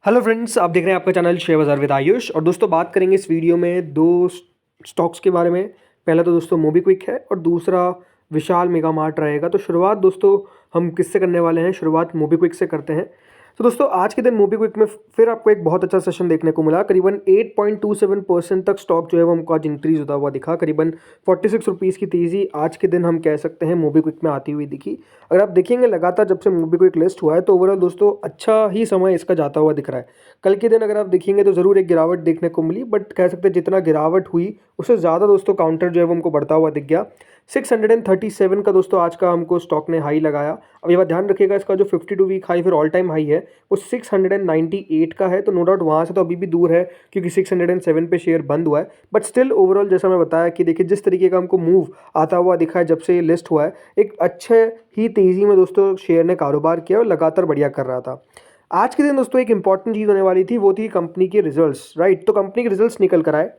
Hello friends, आप देख रहे हैं आपका चैनल शेयर बाजार विद आयुष। और दोस्तों बात करेंगे इस वीडियो में दो स्टॉक्स के बारे में। पहला तो दोस्तों मोबीक्विक है और दूसरा विशाल मेगा मार्ट रहेगा। तो शुरुआत दोस्तों हम किससे करने वाले हैं? शुरुआत मोबीक्विक से करते हैं। तो दोस्तों आज के दिन मोबीक्विक में फिर आपको एक बहुत अच्छा सेशन देखने को मिला। करीबन 8.27% तक स्टॉक जो है वो हमको आज इंक्रीज होता हुआ दिखा। करीबन 46 रुपीज़ की तेज़ी आज के दिन हम कह सकते हैं मोबीक्विक में आती हुई दिखी। अगर आप देखेंगे लगातार जब से मोबीक्विक लिस्ट हुआ है तो ओवरऑल दोस्तों अच्छा ही समय इसका जाता हुआ दिख रहा है। कल के दिन अगर आप देखेंगे तो ज़रूर एक गिरावट देखने को मिली, बट कह सकते हैं जितना गिरावट हुई उससे ज़्यादा दोस्तों काउंटर जो है वो हमको बढ़ता हुआ दिख गया। 637 का दोस्तों आज का हमको स्टॉक ने हाई लगाया। अब ये बात ध्यान रखिएगा, इसका जो 52 वीक हाई फिर ऑल टाइम हाई है वो 698 का है। तो नो डाउट वहाँ से तो अभी भी दूर है क्योंकि 607 पे शेयर बंद हुआ है। बट स्टिल ओवरऑल जैसा मैं बताया कि देखिए जिस तरीके का हमको मूव आता हुआ दिखा है जब से ये लिस्ट हुआ है, एक अच्छे ही तेज़ी में दोस्तों शेयर ने कारोबार किया और लगातार बढ़िया कर रहा था। आज के दिन दोस्तों एक इंपॉर्टेंट चीज़ होने वाली थी, वो थी कंपनी के रिजल्ट्स। राइट, तो कंपनी के रिजल्ट्स निकल कर आए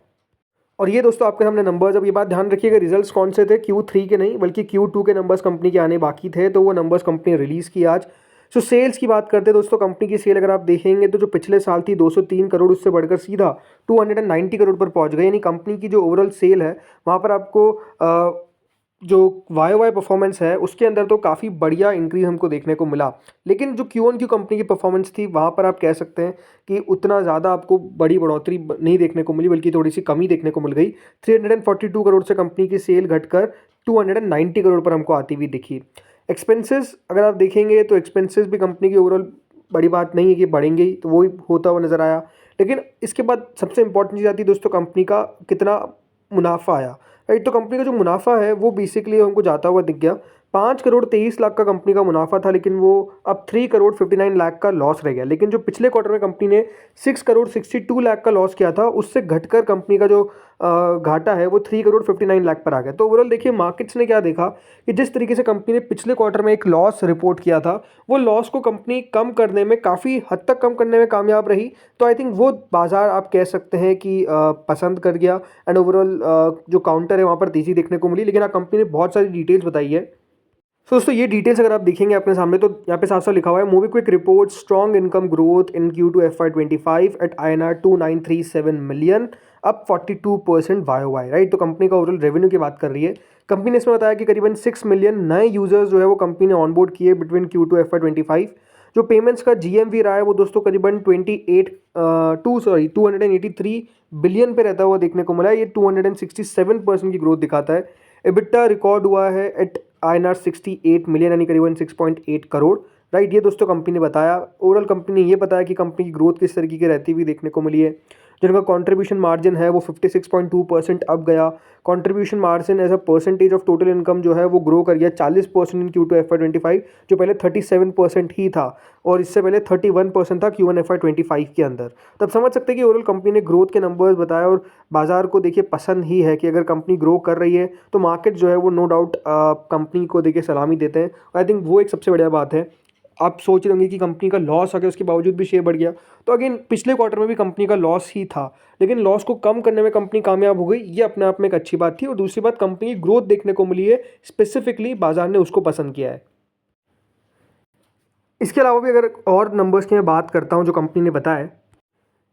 और ये दोस्तों आपके सामने नंबर्स। अब ये बात ध्यान रखिएगा, रिजल्ट्स कौन से थे? Q3 के नहीं बल्कि Q2 के नंबर्स कंपनी के आने बाकी थे, तो वो नंबर्स कंपनी ने रिलीज़ किए आज। सो सेल्स की बात करते हैं दोस्तों। कंपनी की सेल अगर आप देखेंगे तो जो पिछले साल थी 203 करोड़, उससे बढ़कर सीधा 290 करोड़ पर पहुंच गए। यानी कंपनी की जो ओवरऑल सेल है वहाँ पर आपको जो वाई वाई परफॉर्मेंस है उसके अंदर तो काफ़ी बढ़िया इंक्रीज हमको देखने को मिला। लेकिन जो क्यू ऑन क्यू कंपनी की परफॉर्मेंस थी वहाँ पर आप कह सकते हैं कि उतना ज़्यादा आपको बड़ी बढ़ोतरी नहीं देखने को मिली, बल्कि थोड़ी सी कमी देखने को मिल गई। 342 करोड़ से कंपनी की सेल घटकर 290 करोड़ पर हमको आती हुई दिखी। एक्सपेंसेस अगर आप देखेंगे तो एक्सपेंसेस भी कंपनी की ओवरऑल बड़ी बात नहीं है कि बढ़ेंगे ही, तो वो ही होता हुआ नज़र आया। लेकिन इसके बाद सबसे इंपॉर्टेंट चीज़ आती है दोस्तों कंपनी का कितना मुनाफा आया। राइट, तो कंपनी का जो मुनाफा है वो बेसिकली हमको जाता हुआ दिख गया। 5 करोड़ 23 लाख का कंपनी का मुनाफा था, लेकिन वो अब 3 करोड़ 59 लाख का लॉस रह गया। लेकिन जो पिछले क्वार्टर में कंपनी ने 6 करोड़ 62 लाख का लॉस किया था, उससे घटकर कंपनी का जो घाटा है वो 3 करोड़ 59 लाख पर आ गया। तो ओवरऑल देखिए मार्केट्स ने क्या देखा कि जिस तरीके से कंपनी ने पिछले क्वार्टर में एक लॉस रिपोर्ट किया था, वो लॉस को कंपनी कम करने में काफ़ी हद तक कम करने में कामयाब रही। तो आई थिंक वो बाजार आप कह सकते हैं कि पसंद कर गया। एंड ओवरऑल जो काउंटर है वहाँ पर तेज़ी देखने को मिली। लेकिन कंपनी ने बहुत सारी डिटेल्स बताई है। सो दोस्तों ये डिटेल्स अगर आप देखेंगे अपने सामने तो यहाँ पे साफ साफ लिखा हुआ है, MobiKwik reports strong income growth in Q2 FY25 at INR 2937 million, up 42% YOY। Right, तो कंपनी का ओवरऑल रेवेन्यू की बात कर रही है। कंपनी ने इसमें बताया कि करीबन 6 मिलियन नए यूजर्स जो है वो कंपनी ने ऑनबोर्ड किए बिटवीन Q2 FY25। जो पेमेंट्स का GMV रहा है वो दोस्तों करीबन 283 बिलियन पे रहता हुआ देखने को मिला है। ये 267% की ग्रोथ दिखाता है। एबिटा रिकॉर्ड हुआ है एट INR 68 मिलियन, यानी करीबन 6.8 करोड़। राइट, ये दोस्तों कंपनी ने बताया। ओवरऑल कंपनी ने ये बताया कि कंपनी की ग्रोथ किस तरीके की रहती हुई देखने को मिली है। जिनका कंट्रीब्यूशन मार्जिन है वो 56.2% अब गया। Contribution margin as a percentage of total income जो है वो ग्रो कर गया 40% इन Q2 FY25, जो पहले 37% ही था और इससे पहले 31% था Q1 FY25 के अंदर। तब समझ सकते हैं कि ओवरऑल कंपनी ने ग्रोथ के नंबर्स बताए और बाजार को देखिए पसंद ही है कि अगर कंपनी ग्रो कर रही है तो मार्केट जो है वो नो डाउट कंपनी को देखिए सलामी देते हैं। आई थिंक वो एक सबसे बढ़िया बात है। आप सोच रहे होंगे कि कंपनी का लॉस आ गया उसके बावजूद भी शेयर बढ़ गया, तो अगेन पिछले क्वार्टर में भी कंपनी का लॉस ही था, लेकिन लॉस को कम करने में कंपनी कामयाब हो गई। ये अपने आप में एक अच्छी बात थी। और दूसरी बात, कंपनी की ग्रोथ देखने को मिली है, स्पेसिफिकली बाजार ने उसको पसंद किया है। इसके अलावा भी अगर और नंबर्स की मैं बात करता हूँ जो कंपनी ने बताया,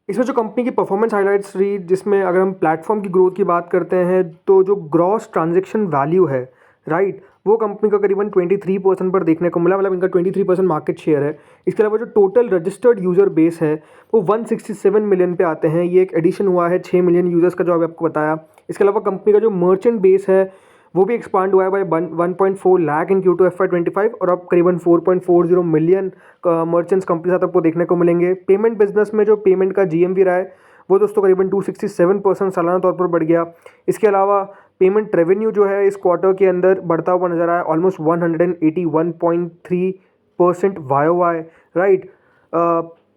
इसमें जो कंपनी की परफॉर्मेंस हाइलाइट्स रही, जिसमें अगर हम प्लेटफॉर्म की ग्रोथ की बात करते हैं तो जो ग्रॉस ट्रांजैक्शन वैल्यू है, राइट, वो कंपनी का करीबन 23% पर देखने को मिला। मतलब इनका 23% मार्केट शेयर है। इसके अलावा जो टोटल रजिस्टर्ड यूज़र बेस है वो 167 मिलियन पे आते हैं। ये एक एडिशन हुआ है 6 मिलियन यूज़र्स का, जो अभी आपको बताया। इसके अलावा कंपनी का जो मर्चेंट बेस है वो भी एक्सपांड हुआ है बाय 1.4 लाख इन Q2 FY25 और अब करीबन 4.40 मिलियन मर्चेंट्स कंपनी साथ आपको देखने को मिलेंगे। पेमेंट बिजनेस में जो पेमेंट का GMV रहा है वो दोस्तों करीबन 267% सालाना तौर पर बढ़ गया। इसके अलावा पेमेंट रेवेन्यू जो है इस क्वार्टर के अंदर बढ़ता हुआ नजर आया, ऑलमोस्ट 181.3% YOY। राइट,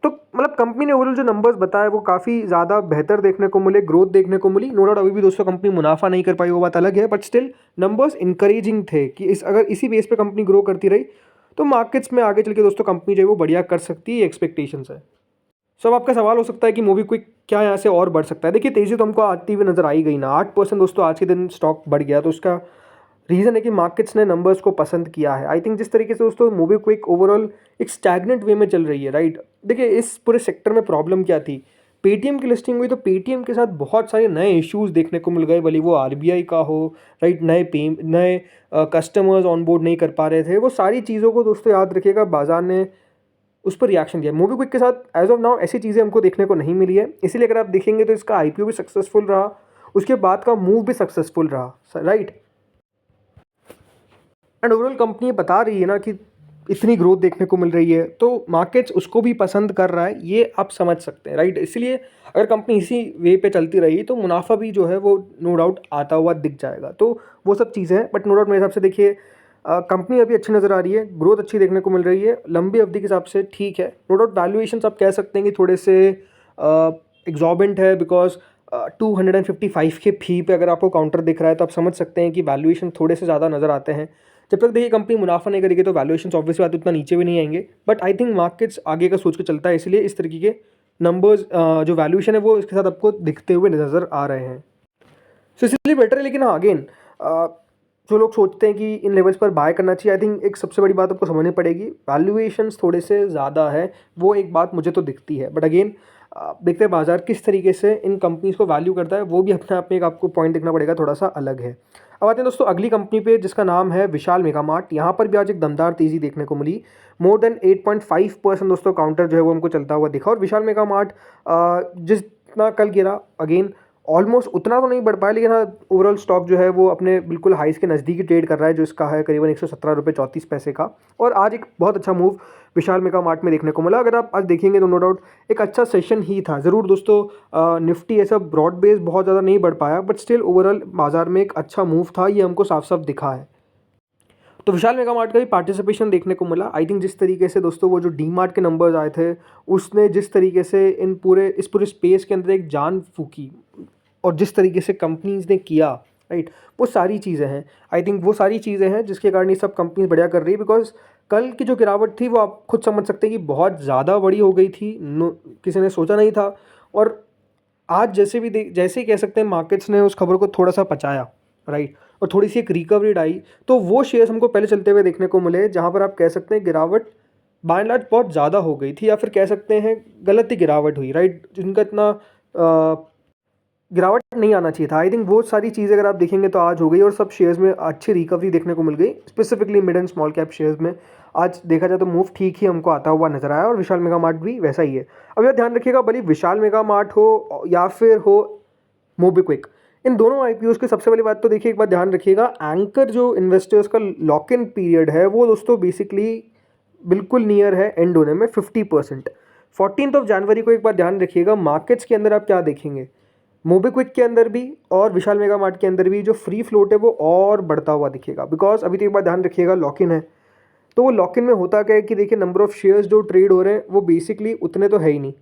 तो मतलब कंपनी ने ओवरऑल जो नंबर्स बताए वो काफ़ी ज़्यादा बेहतर देखने को मिले, ग्रोथ देखने को मिली। नो डाउट अभी भी दोस्तों कंपनी मुनाफा नहीं कर पाई, वो बात अलग है, बट स्टिल नंबर्स इंकरेजिंग थे कि अगर इसी बेस पे कंपनी ग्रो करती रही तो मार्केट्स में आगे चल के दोस्तों कंपनी जो है वो बढ़िया कर सकती है, एक्सपेक्टेशंस है। सब आपका सवाल हो सकता है कि मोबीक्विक क्या यहाँ से और बढ़ सकता है। देखिए तेज़ी तो हमको आती हुई नजर आई गई ना, 8% दोस्तों आज के दिन स्टॉक बढ़ गया, तो उसका रीज़न है कि मार्केट्स ने नंबर्स को पसंद किया है। आई थिंक जिस तरीके से दोस्तों मोबीक्विक ओवरऑल एक स्टैग्नेंट वे में चल रही है, राइट। देखिए इस पूरे सेक्टर में प्रॉब्लम क्या थी, पेटीएम की लिस्टिंग हुई तो पेटीएम के साथ बहुत सारे नए इश्यूज देखने को मिल गए, भले वो आरबीआई का हो, राइट। नए कस्टमर्स ऑनबोर्ड नहीं कर पा रहे थे, वो सारी चीज़ों को दोस्तों याद रखिएगा बाजार ने उस पर रिएक्शन दिया। मोबीक्विक के साथ एज ऑफ नाउ ऐसी चीज़ें हमको देखने को नहीं मिली है, इसीलिए अगर आप देखेंगे तो इसका आईपीओ भी सक्सेसफुल रहा, उसके बाद का मूव भी सक्सेसफुल रहा, राइट। एंड ओवरऑल कंपनी बता रही है ना कि इतनी ग्रोथ देखने को मिल रही है, तो मार्केट्स उसको भी पसंद कर रहा है, ये आप समझ सकते हैं, राइट। इसलिए अगर कंपनी इसी वे पे चलती रही तो मुनाफा भी जो है वो नो डाउट आता हुआ दिख जाएगा। तो वो सब चीज़ें हैं, बट नो डाउट मेरे हिसाब से देखिए कंपनी अभी अच्छी नज़र आ रही है, ग्रोथ अच्छी देखने को मिल रही है, लंबी अवधि के हिसाब से ठीक है। नो डाउट वैल्यूएशंस आप कह सकते हैं कि थोड़े से एग्जॉर्बिटेंट है, बिकॉज 255 के फी पे अगर आपको काउंटर दिख रहा है तो आप समझ सकते हैं कि वैल्यूएशन थोड़े से ज़्यादा नज़र आते हैं। जब तक देखिए कंपनी मुनाफा नहीं करेगी तो वैल्यूएशंस ऑब्वियसली बात उतना नीचे भी नहीं आएंगे, बट आई थिंक मार्केट्स आगे का सोच के चलता है, इसलिए इस तरीके के नंबर्स जो वैल्यूएशन है वो इसके साथ आपको दिखते हुए नज़र आ रहे हैं। सो इसलिए बेटर है, लेकिन हाँ अगेन जो लोग सोचते हैं कि इन लेवल्स पर बाय करना चाहिए, आई थिंक एक सबसे बड़ी बात आपको समझनी पड़ेगी, वैल्यूएशंस थोड़े से ज़्यादा है, वो एक बात मुझे तो दिखती है। बट अगेन देखते हैं बाजार किस तरीके से इन कंपनीज़ को वैल्यू करता है, वो भी अपने आप में एक आपको पॉइंट देखना पड़ेगा, थोड़ा सा अलग है। अब आते हैं दोस्तों अगली कंपनी पे जिसका नाम है विशाल मेगा मार्ट। यहाँ पर भी आज एक दमदार तेज़ी देखने को मिली, मोर देन 8.5% दोस्तों काउंटर जो है वो हमको चलता हुआ दिखा। और विशाल मेगा मार्ट जितना कल गिरा अगेन ऑलमोस्ट उतना तो नहीं बढ़ पाया, लेकिन हाँ ओवरऑल स्टॉक जो है वो अपने बिल्कुल हाइस के नज़दीक ट्रेड कर रहा है, जो इसका है करीबन 117 रुपये 34 पैसे का। और आज एक बहुत अच्छा मूव विशाल मेगा मार्ट में देखने को मिला। अगर आप आज देखेंगे तो नो डाउट एक अच्छा सेशन ही था ज़रूर दोस्तों। निफ्टी ऐसा ब्रॉड बेस बहुत ज़्यादा नहीं बढ़ पाया, बट स्टिल ओवरऑल बाजार में एक अच्छा मूव था, ये हमको साफ साफ दिखा है। तो विशाल मेगा मार्ट का भी पार्टिसिपेशन देखने को मिला। आई थिंक जिस तरीके से दोस्तों वो जो डी मार्ट के नंबर्स आए थे, उसने जिस तरीके से इस पूरे स्पेस के अंदर एक जान फूकी, और जिस तरीके से कंपनीज ने किया, राइट, वो सारी चीज़ें हैं। आई थिंक वो सारी चीज़ें हैं जिसके कारण ये सब कंपनीज बढ़िया कर रही है, बिकॉज कल की जो गिरावट थी वो आप खुद समझ सकते हैं कि बहुत ज़्यादा बड़ी हो गई थी, किसी ने सोचा नहीं था। और आज जैसे ही कह सकते हैं मार्केट्स ने उस खबर को थोड़ा सा पचाया, राइट, और थोड़ी सी एक रिकवरी आई, तो वो शेयर्स हमको पहले चलते हुए देखने को मिले, जहाँ पर आप कह सकते हैं गिरावट बाय एंड लार्ज बहुत ज़्यादा हो गई थी, या फिर कह सकते हैं गलत ही गिरावट हुई, राइट, जिनका इतना गिरावट नहीं आना चाहिए था। आई थिंक वो सारी चीज़ें अगर आप देखेंगे तो आज हो गई, और सब शेयर्स में अच्छी रिकवरी देखने को मिल गई। Specifically mid and small cap shares में आज देखा जाए तो मूव ठीक ही हमको आता हुआ नजर आया, और विशाल मेगा मार्ट भी वैसा ही है। अब यह ध्यान रखिएगा, भले विशाल मेगा मार्ट हो या फिर हो मोबीक्विक, इन दोनों आईपीओ की सबसे बड़ी बात तो देखिए, एक बात ध्यान रखिएगा, एंकर जो इन्वेस्टर्स का लॉक इन पीरियड है वो दोस्तों बेसिकली बिल्कुल नियर है एंड होने में 50%। 14 जनवरी को एक बार ध्यान रखिएगा, मार्केट्स के अंदर आप क्या देखेंगे, मोबीक्विक के अंदर भी और विशाल मेगा मार्ट के अंदर भी जो फ्री फ्लोट है वो और बढ़ता हुआ दिखेगा। बिकॉज अभी तो एक बार ध्यान रखिएगा लॉक इन है, तो वो लॉक इन में होता क्या है कि देखिए नंबर ऑफ शेयर्स जो ट्रेड हो रहे हैं वो बेसिकली उतने तो है ही नहीं।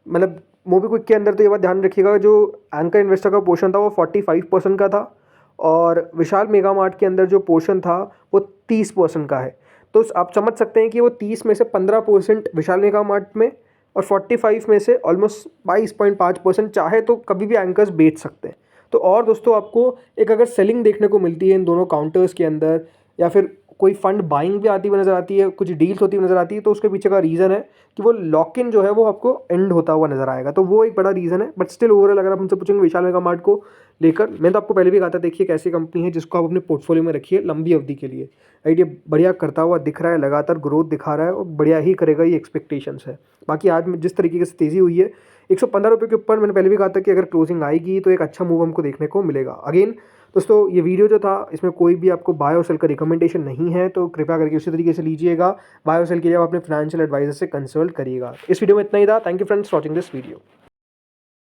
मतलब मोबीक्विक के अंदर तो ये बात ध्यान रखिएगा, जो एंकर इन्वेस्टर का पोर्शन था वो 45% का था, और विशाल मेगा मार्ट के अंदर जो पोर्शन था वो 30% का है। तो आप समझ सकते हैं कि वो 30 में से 15% विशाल मेगा मार्ट में, और 45 में से ऑलमोस्ट 22.5% चाहे तो कभी भी एंकर्स बेच सकते हैं। तो और दोस्तों आपको एक अगर सेलिंग देखने को मिलती है इन दोनों काउंटर्स के अंदर, या फिर कोई फंड बाइंग भी आती हुई नज़र आती है, कुछ डील्स होती हुई नज़र आती है, तो उसके पीछे का रीज़न है कि वो लॉक इन जो है वो आपको एंड होता हुआ नज़र आएगा। तो वो एक बड़ा रीज़न है। बट स्टिल ओवरऑल अगर आप हमसे पूछेंगे विशाल मेगा मार्ट को लेकर, मैंने तो आपको पहले भी कहा था, देखिए एक ऐसी कंपनी है जिसको आप अपने पोर्टफोलियो में रखिए लंबी अवधि के लिए, राइट। ये बढ़िया करता हुआ दिख रहा है, लगातार ग्रोथ दिखा रहा है, और बढ़िया ही करेगा, ये एक्सपेक्टेशंस है। बाकी आज में जिस तरीके से तेज़ी हुई है 115 रुपये के ऊपर, मैंने पहले भी कहा था कि अगर क्लोजिंग आएगी तो एक अच्छा मूव हमको देखने को मिलेगा। अगेन दोस्तों ये वीडियो जो था इसमें कोई भी आपको बाय और सेल का रिकमेंडेशन नहीं है, तो कृपया करके उसी तरीके से लीजिएगा। बाय और सेल के लिए आप अपने फाइनेंशियल एडवाइजर से कंसल्ट करिएगा। इस वीडियो में इतना ही था। Thank you friends for watching this video.